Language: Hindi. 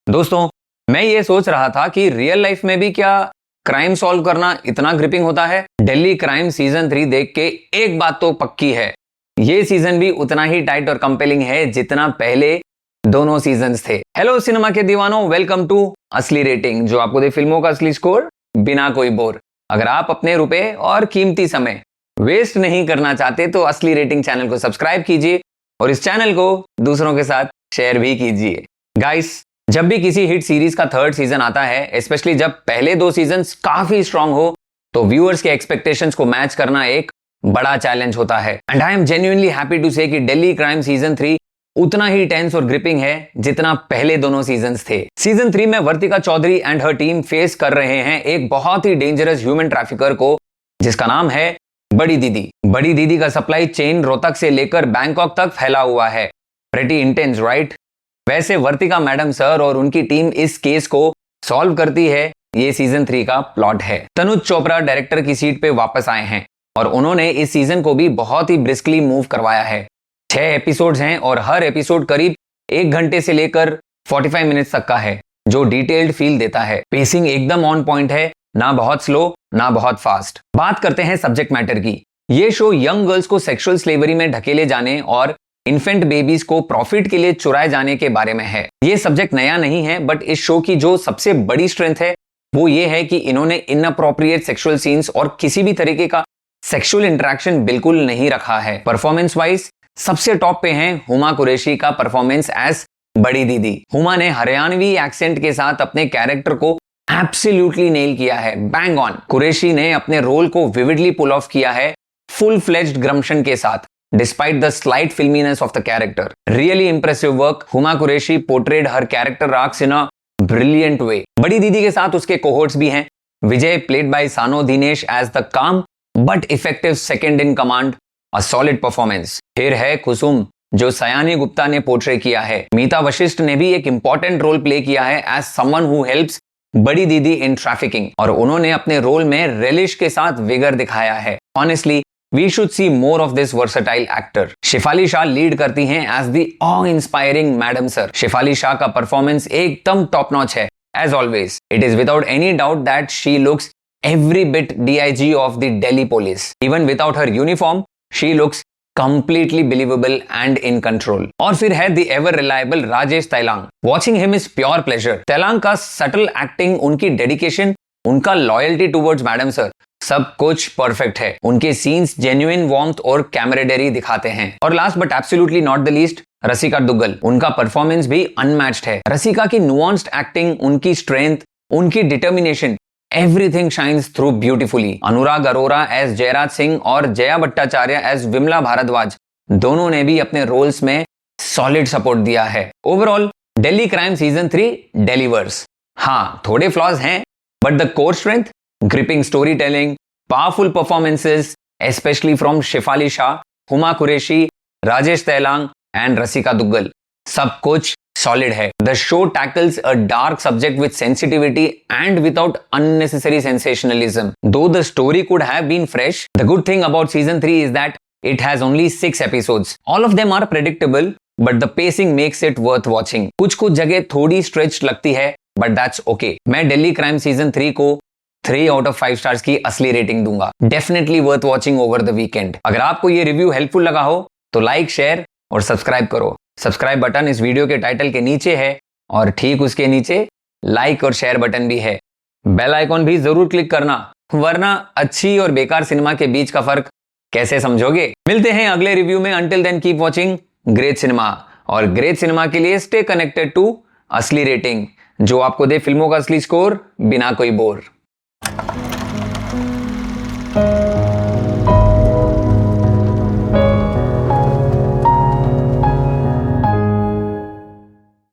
दोस्तों, मैं ये सोच रहा था कि रियल लाइफ में भी क्या क्राइम सॉल्व करना इतना ग्रिपिंग होता है। दिल्ली क्राइम सीजन 3 देख के एक बात तो पक्की है, ये सीजन भी उतना ही टाइट और कंपेलिंग है जितना पहले दोनों सीजन्स थे। हेलो सिनेमा के दीवानों, वेलकम टू असली रेटिंग, जो आपको दे फिल्मों का असली स्कोर बिना कोई बोर। अगर आप अपने रुपए और कीमती समय वेस्ट नहीं करना चाहते तो असली रेटिंग चैनल को सब्सक्राइब कीजिए और इस चैनल को दूसरों के साथ शेयर भी कीजिए। गाइस, जब भी किसी हिट सीरीज का थर्ड सीजन आता है, स्पेशली जब पहले दो सीजन्स काफी स्ट्रांग हो, तो व्यूअर्स के एक्सपेक्टेशंस को मैच करना एक बड़ा चैलेंज होता है। And I am genuinely happy to say कि दिल्ली क्राइम सीजन 3 उतना ही टेंस और ग्रिपिंग है जितना पहले दोनों सीजन्स थे। सीजन 3 में Vartika Chaudhary and her team face कर रहे हैं एक बहुत ही डेंजरस ह्यूमन ट्रैफिकर को, जिसका नाम है बड़ी दीदी। बड़ी दीदी का सप्लाई चेन रोहतक से लेकर बैंकॉक तक फैला हुआ है। Pretty intense, right? वैसे वर्तिका मैडम सर और उनकी टीम इस केस को सॉल्व करती है, ये सीजन 3 का प्लॉट है। तनुज चोपड़ा डायरेक्टर की सीट पे वापस आए हैं और उन्होंने इस सीजन को भी बहुत ही ब्रिस्कली मूव करवाया है। 6 एपिसोड्स हैं और हर एपिसोड करीब 1 घंटे से लेकर 45 मिनट्स तक का है, जो डिटेल्ड फील देता है। पेसिंग एकदम ऑन पॉइंट है, ना बहुत स्लो ना बहुत फास्ट। बात करते हैं सब्जेक्ट मैटर की। ये शो यंग गर्ल्स को सेक्सुअल स्लेवरी में ढकेले जाने और इन्फेंट बेबीज को प्रॉफिट के लिए चुराए जाने के बारे में है। ये सब्जेक्ट नया नहीं है, बट इस शो की जो सबसे बड़ी स्ट्रेंथ है वो ये है कि इन्होंने इनअप्रोप्रिएट सेक्सुअल सीन्स और किसी भी तरीके का सेक्सुअल इंटरेक्शन बिल्कुल नहीं रखा है। परफॉर्मेंस वाइज सबसे टॉप पे है हुमा कुरैशी का परफॉर्मेंस एज बड़ी दीदी। हुमा ने हरियाणवी एक्सेंट के साथ अपने कैरेक्टर को एब्सोल्युटली नेल किया है, बैंग ऑन। कुरैशी ने अपने रोल को विविडली पुल ऑफ किया है फुल फ्लेज्ड ग्रम्पशन के साथ, despite the slight filminess of the character. Really impressive work. Huma Qureshi portrayed her character arcs in a brilliant way. बड़ी दीदी के साथ उसके cohorts भी हैं। विजय played by सानो Dinesh as the calm but effective second in command, a solid performance. फिर है कुसुम, जो सयानी गुप्ता ने पोर्ट्रे किया है। मीता वशिष्ठ ने भी एक इंपॉर्टेंट रोल प्ले किया है as someone who helps बड़ी दीदी इन ट्रैफिकिंग, और उन्होंने अपने रोल में रेलिश के साथ विगर दिखाया है। Honestly We should see more of this versatile actor. Shefali Shah lead करती हैं as the awe-inspiring Madam Sir. Shefali Shah का परफॉर्मेंस एकदम टॉप नॉच है, as always. It is without any doubt that she looks every bit DIG of the Delhi police. Even without her uniform, she looks completely believable and in control. और फिर है the ever reliable Rajesh तैलांग. Watching him is pure pleasure. तैलांग का subtle acting, उनकी डेडिकेशन, उनका लॉयल्टी टुवर्ड्स मैडम सर, सब कुछ परफेक्ट है। उनके सीन्स जेन्युइन वार्मथ और कैमरेडरी दिखाते हैं। और last but absolutely not the least, Rasika Dugal. उनका परफॉर्मेंस भी अनमैच्ड है। रसिका की नुआंस्ड एक्टिंग, उनकी स्ट्रेंथ, उनकी determination, everything shines through beautifully. Anurag Arora as Jairaj Singh और जया भट्टाचार्य एज विमला भारद्वाज, दोनों ने भी अपने रोल्स में सॉलिड सपोर्ट दिया है। Overall Delhi crime season 3 delivers. हाँ, थोड़े फ्लॉज हैं, but the core strength, gripping storytelling, powerful performances, especially from Shefali Shah, Huma Qureshi, Rajesh Tailang and Rasika Dugal, सब कुछ solid है। The show tackles a dark subject with sensitivity and without unnecessary sensationalism. Though the story could have been fresh, the good thing about season 3 is that it has only 6 episodes. All of them are predictable, but the pacing makes it worth watching. कुछ जगह थोड़ी stretched लगती है, but that's okay. मैं दिल्ली क्राइम सीजन 3 को 3 out of 5 स्टार्स की असली रेटिंग दूंगा। Definitely worth watching over the weekend. अगर आपको ये रिव्यू हेल्पफुल लगा हो तो लाइक, शेयर और सब्सक्राइब करो। सब्सक्राइब बटन इस वीडियो के टाइटल के नीचे है और ठीक उसके नीचे लाइक और शेयर बटन भी है। बेल आइकॉन भी जरूर क्लिक करना, वरना अच्छी और बेकार सिनेमा के बीच का फर्क कैसे समझोगे। मिलते हैं अगले रिव्यू में। Until then keep watching great cinema, और ग्रेट सिनेमा के लिए stay connected to Asli Rating, जो आपको दे फिल्मों का असली स्कोर बिना कोई बोर।